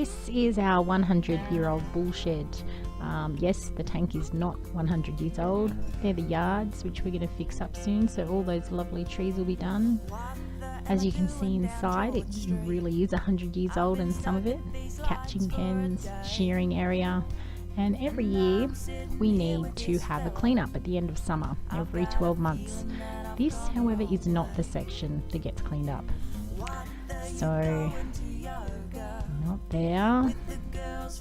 this is our 100-year-old Woolshed. Yes, the tank is not 100 years old. They're the yards, which we're going to fix up soon, so all those lovely trees will be done. As you can see inside, it really is 100 years old, and some of it, catching pens, shearing area. And every year we need to have a clean-up at the end of summer, every 12 months. This, however, is not the section that gets cleaned up. So, not there. Dogs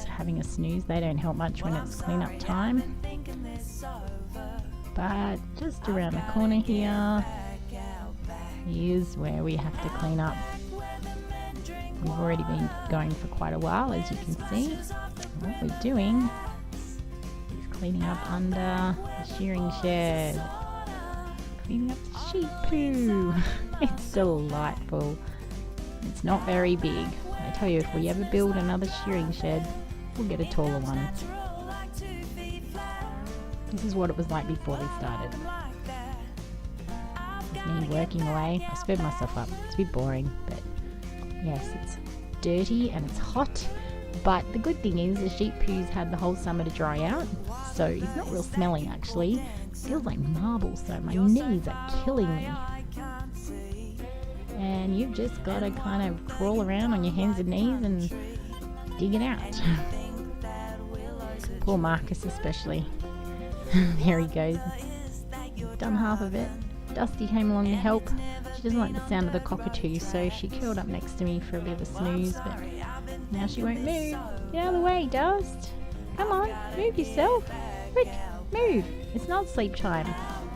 are having a snooze. They don't help much when it's clean-up time. But just around the corner here is where we have to clean up. We've already been going for quite a while, as you can see. What we're doing is cleaning up under the shearing shed. Cleaning up the sheep poo. It's delightful. It's not very big. I tell you, if we ever build another shearing shed, we'll get a taller one. This is what it was like before we started. Me working away. I sped myself up. It's a bit boring, but yes, it's dirty and it's hot. But the good thing is the sheep poo's had the whole summer to dry out, so it's not real smelling actually. It feels like marble, so my knees are killing me. And you've just got to kind of crawl around on your hands and knees and dig it out. Poor Marcus especially. There he goes. He's done half of it. Dusty came along to help. She doesn't like the sound of the cockatoo, so she curled up next to me for a bit of a snooze, but now she won't move. Get out of the way, Dust. Come on, move yourself. Quick, move. It's not sleep time.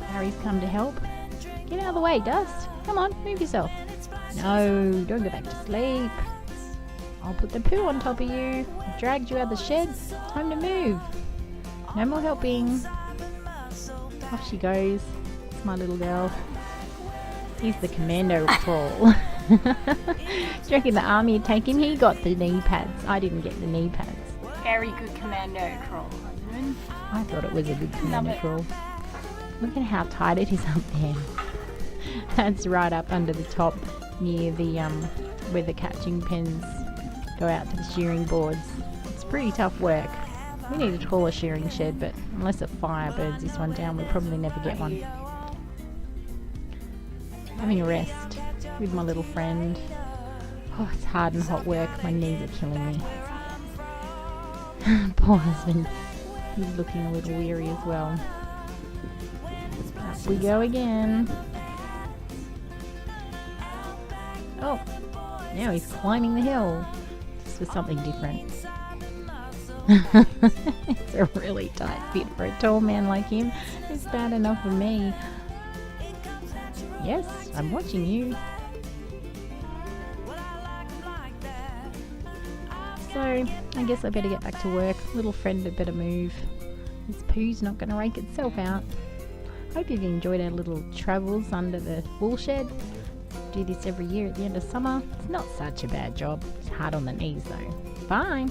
Harry's come to help. Get out of the way, Dust. Come on, move yourself. No, don't go back to sleep. I'll put the poo on top of you. I've dragged you out of the shed. Time to move. No more helping. Off she goes. It's my little girl. He's the commando crawl. Do you reckon the army would take him? He got the knee pads. I didn't get the knee pads. Very good commando crawl. I thought it was a good commando crawl. Look at how tight it is up there. That's right up under the top near the where the catching pens go out to the shearing boards. It's pretty tough work. We need a taller shearing shed, but unless a fire burns this one down, we'll probably never get one. Having a rest with my little friend. Oh, it's hard and hot work. My knees are killing me. Poor husband. He's looking a little weary as well. Up we go again. Oh, now he's climbing the hill. Just for something different. It's a really tight fit for a tall man like him. It's bad enough for me. Yes, I'm watching you. So, I guess I better get back to work. Little friend had better move. This poo's not going to rake itself out. Hope you've enjoyed our little travels under the woolshed. Do this every year at the end of summer. It's not such a bad job. It's hard on the knees though. Bye!